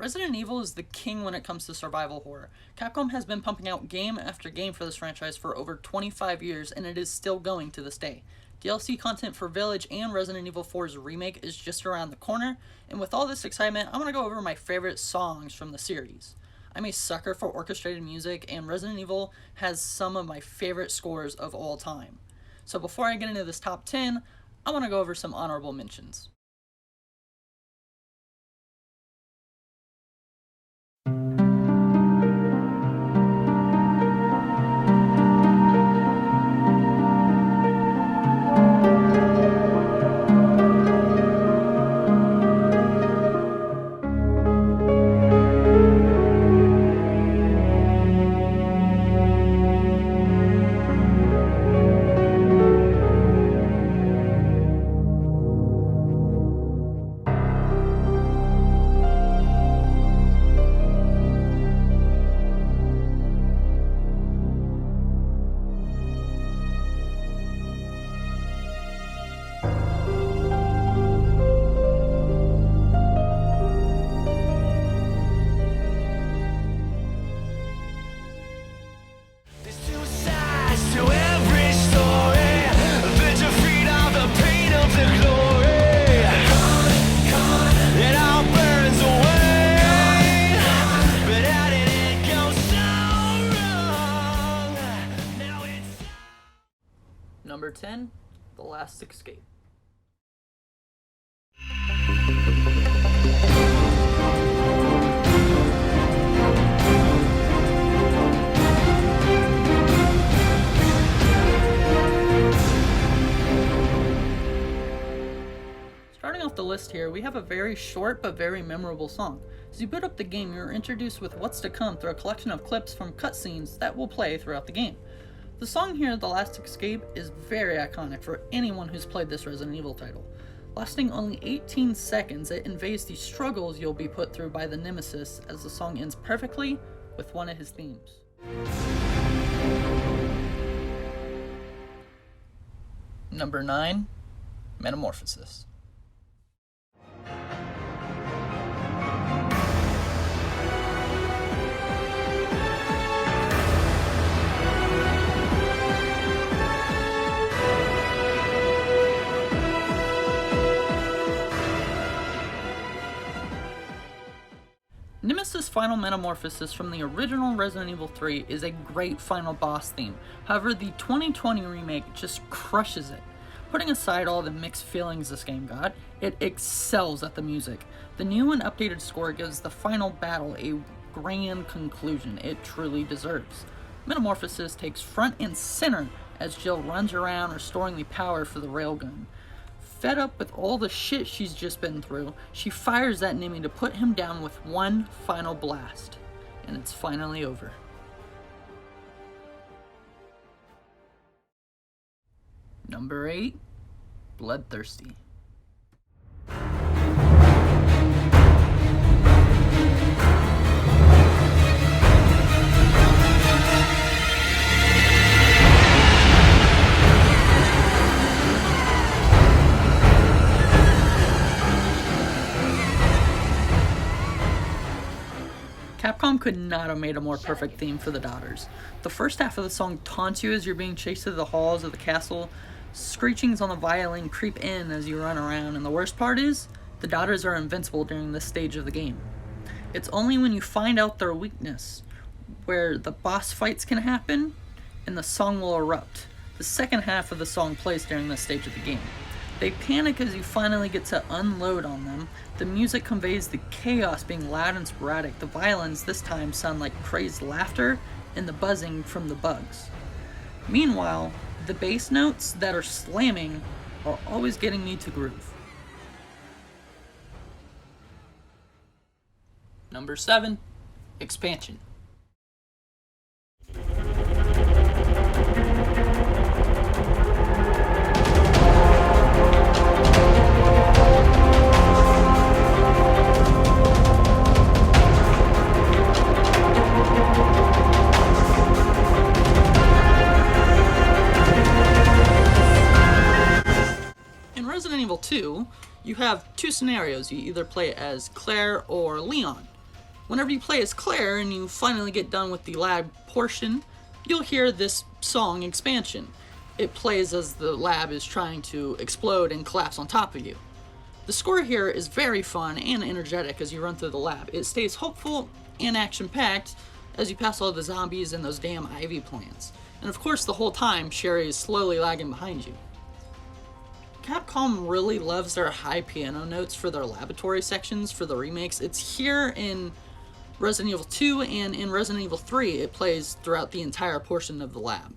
Resident Evil is the king when it comes to survival horror. Capcom has been pumping out game after game for this franchise for over 25 years, and it is still going to this day. DLC content for Village and Resident Evil 4's remake is just around the corner, and with all this excitement, I'm going to go over my favorite songs from the series. I'm a sucker for orchestrated music, and Resident Evil has some of my favorite scores of all time. So before I get into this top 10, I want to go over some honorable mentions. Number 10, The Last Escape. Starting off the list here, we have a very short but very memorable song. As you boot up the game, you're introduced with what's to come through a collection of clips from cutscenes that will play throughout the game. The song here, The Last Escape, is very iconic for anyone who's played this Resident Evil title. Lasting only 18 seconds, it conveys the struggles you'll be put through by the Nemesis as the song ends perfectly with one of his themes. Number 9, Metamorphosis. Nemesis' final metamorphosis from the original Resident Evil 3 is a great final boss theme. However, the 2020 remake just crushes it. Putting aside all the mixed feelings this game got, it excels at the music. The new and updated score gives the final battle a grand conclusion it truly deserves. Metamorphosis takes front and center as Jill runs around restoring the power for the railgun. Fed up with all the shit she's just been through, she fires that Nemi to put him down with one final blast. And it's finally over. Number 8, Bloodthirsty. Capcom could not have made a more perfect theme for the daughters. The first half of the song taunts you as you're being chased through the halls of the castle. Screechings on the violin creep in as you run around, and the worst part is, the daughters are invincible during this stage of the game. It's only when you find out their weakness, where the boss fights can happen, and the song will erupt. The second half of the song plays during this stage of the game. They panic as you finally get to unload on them. The music conveys the chaos being loud and sporadic. The violins this time sound like crazed laughter and the buzzing from the bugs. Meanwhile, the bass notes that are slamming are always getting me to groove. Number 7, Expansion. Resident Evil 2, you have two scenarios. You either play as Claire or Leon. Whenever you play as Claire and you finally get done with the lab portion, you'll hear this song expansion. It plays as the lab is trying to explode and collapse on top of you. The score here is very fun and energetic as you run through the lab. It stays hopeful and action-packed as you pass all the zombies and those damn ivy plants. And of course, the whole time, Sherry is slowly lagging behind you. Capcom really loves their high piano notes for their laboratory sections for the remakes. It's here in Resident Evil 2 and in Resident Evil 3 it plays throughout the entire portion of the lab.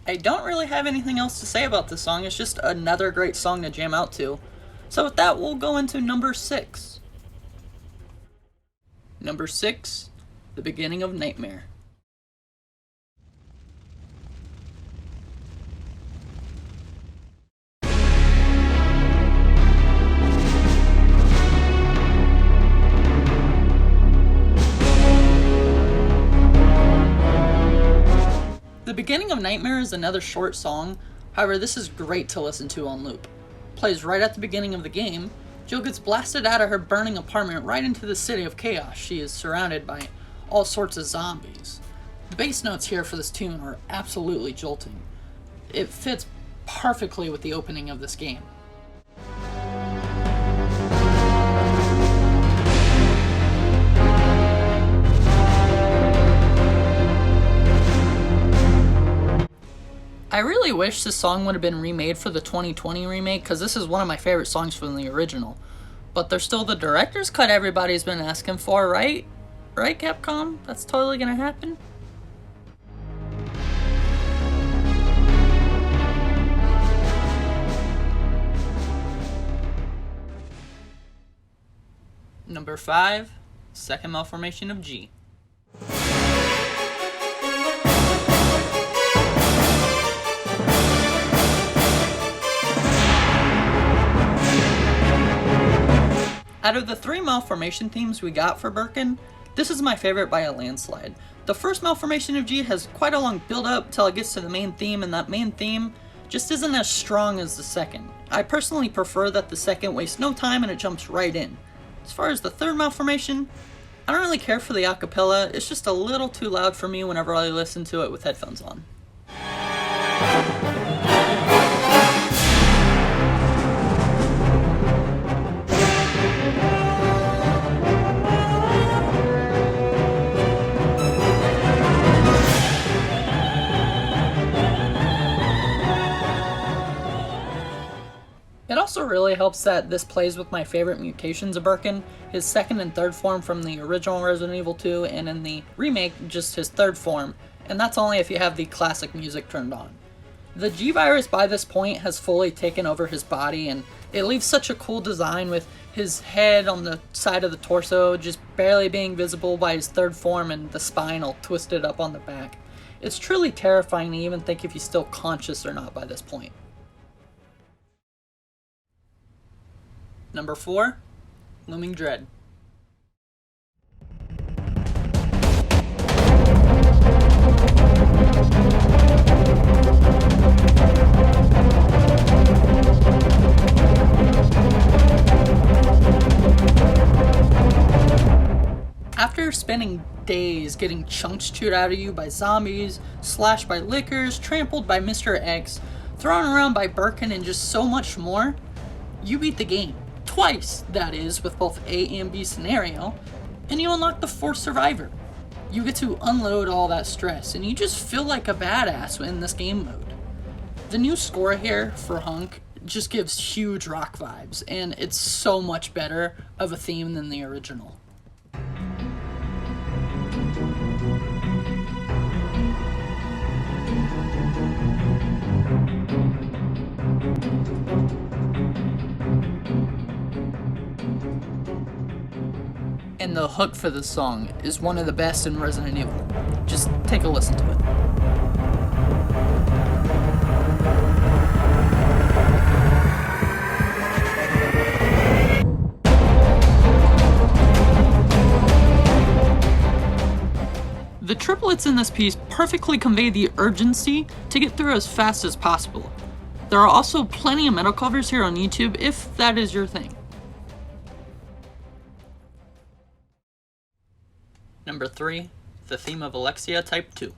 I don't really have anything else to say about this song. It's just another great song to jam out to. So with that, we'll go into number 6. Number 6, The Beginning of Nightmare. The Beginning of Nightmare is another short song, however this is great to listen to on loop. Plays right at the beginning of the game. Jill gets blasted out of her burning apartment right into the city of chaos. She is surrounded by all sorts of zombies. The bass notes here for this tune are absolutely jolting. It fits perfectly with the opening of this game. I really wish this song would have been remade for the 2020 remake, because this is one of my favorite songs from the original. But there's still the director's cut everybody's been asking for, right? Right, Capcom? That's totally gonna happen? Number 5, Second Malformation of G. Out of the 3 Malformation themes we got for Birkin, this is my favorite by a landslide. The first Malformation of G has quite a long build up till it gets to the main theme, and that main theme just isn't as strong as the second. I personally prefer that the second wastes no time and it jumps right in. As far as the third Malformation, I don't really care for the acapella. It's just a little too loud for me whenever I listen to it with headphones on. It also really helps that this plays with my favorite mutations of Birkin, his second and third form from the original Resident Evil 2, and in the remake, just his third form, and that's only if you have the classic music turned on. The G-Virus by this point has fully taken over his body, and it leaves such a cool design with his head on the side of the torso just barely being visible by his third form and the spine all twisted up on the back. It's truly terrifying to even think if he's still conscious or not by this point. Number 4, Looming Dread. After spending days getting chunks chewed out of you by zombies, slashed by lickers, trampled by Mr. X, thrown around by Birkin, and just so much more, you beat the game. Twice, that is, with both A and B scenario, and you unlock the 4th survivor. You get to unload all that stress, and you just feel like a badass in this game mode. The new score here for Hunk just gives huge rock vibes, and it's so much better of a theme than the original. And the hook for this song is one of the best in Resident Evil. Just take a listen to it. triplets in this piece perfectly convey the urgency to get through as fast as possible. There are also plenty of metal covers here on YouTube if that is your thing. Number 3, the theme of ALEXIA Type 2.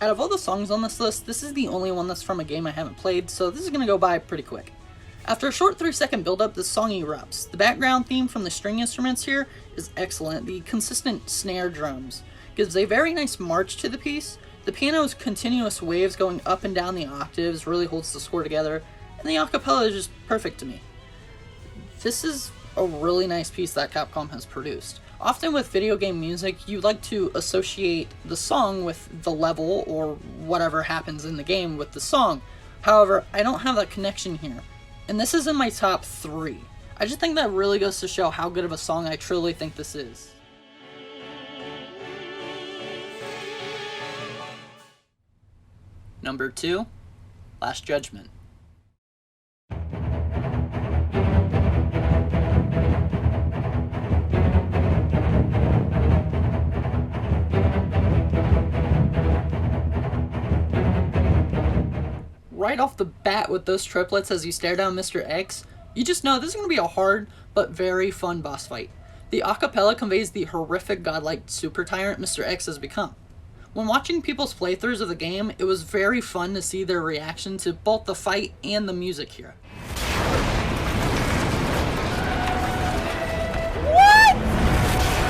Out of all the songs on this list, this is the only one that's from a game I haven't played, so this is going to go by pretty quick. After a short 3-second build-up, this song erupts. The background theme from the string instruments here is excellent. The consistent snare drums gives a very nice march to the piece. The piano's continuous waves going up and down the octaves really holds the score together, and the acapella is just perfect to me. This is a really nice piece that Capcom has produced. Often with video game music, you like to associate the song with the level or whatever happens in the game with the song. However, I don't have that connection here. And this is in my top 3. I just think that really goes to show how good of a song I truly think this is. Number 2, Last Judgment. Right off the bat with those triplets as you stare down Mr. X, you just know this is going to be a hard but very fun boss fight. The acapella conveys the horrific godlike super tyrant Mr. X has become. When watching people's playthroughs of the game, it was very fun to see their reaction to both the fight and the music here. What?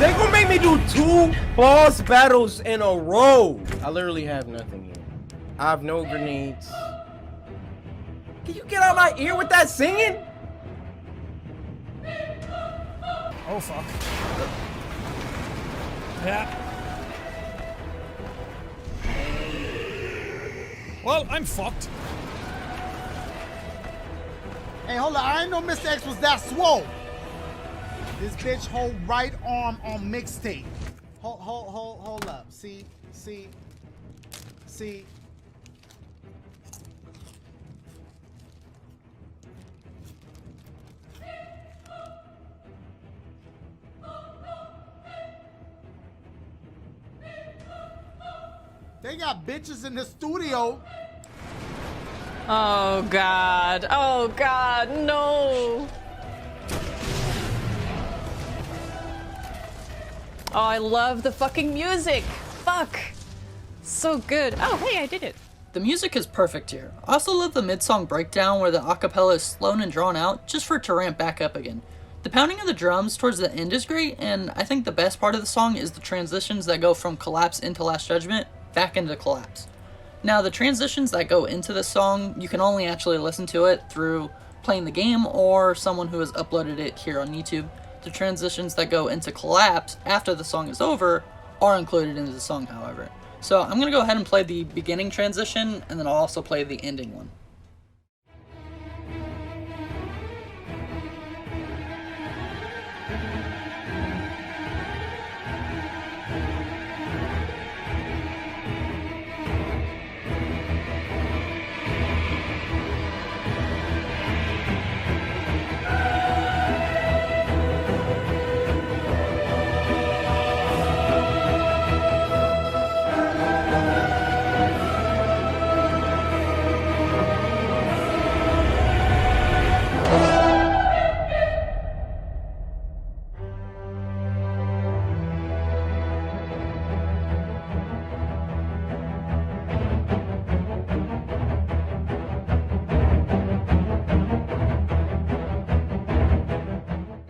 They gonna make me do 2 boss battles in a row. I literally have nothing here. I have no grenades. Can you get out of my ear with that singing? Oh fuck. Yeah. Well, I'm fucked. Hey, hold on. I ain't know Mr. X was that swole. This bitch hold right arm on mixtape. Hold up. See. They got bitches in the studio. Oh God, no. Oh, I love the fucking music. Fuck. So good. Oh, hey, I did it. The music is perfect here. I also love the mid-song breakdown where the acapella is slowed and drawn out just for it to ramp back up again. The pounding of the drums towards the end is great, and I think the best part of the song is the transitions that go from Collapse into Last Judgment back into Collapse. Now, the transitions that go into the song, you can only actually listen to it through playing the game or someone who has uploaded it here on YouTube. The transitions that go into Collapse after the song is over are included into the song, however. So I'm going to go ahead and play the beginning transition, and then I'll also play the ending one.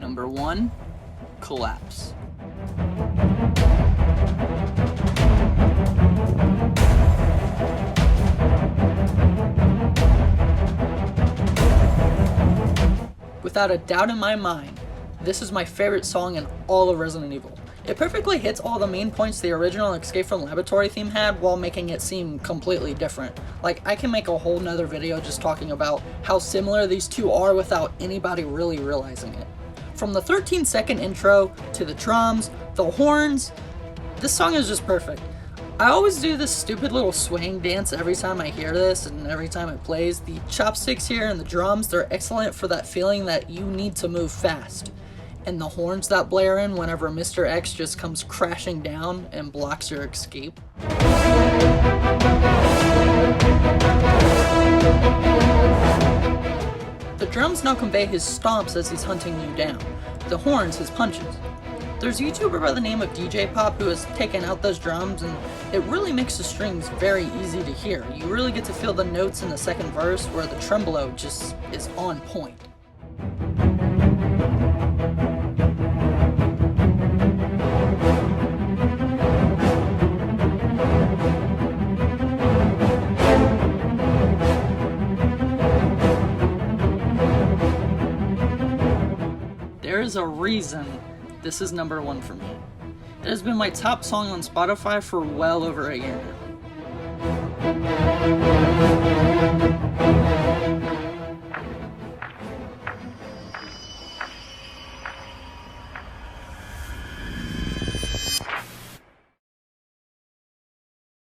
Number 1, Collapse. Without a doubt in my mind, this is my favorite song in all of Resident Evil. It perfectly hits all the main points the original Escape from Laboratory theme had while making it seem completely different. Like, I can make a whole nother video just talking about how similar these two are without anybody really realizing it. From the 13-second intro to the drums, the horns, this song is just perfect. I always do this stupid little swing dance every time I hear this and every time it plays. The chopsticks here and the drums, they're excellent for that feeling that you need to move fast. And the horns that blare in whenever Mr. X just comes crashing down and blocks your escape. The drums now convey his stomps as he's hunting you down. The horns, his punches. There's a YouTuber by the name of DJ Pop who has taken out those drums, and it really makes the strings very easy to hear. You really get to feel the notes in the second verse where the tremolo just is on point. There is a reason this is number 1 for me. It has been my top song on Spotify for well over a year now.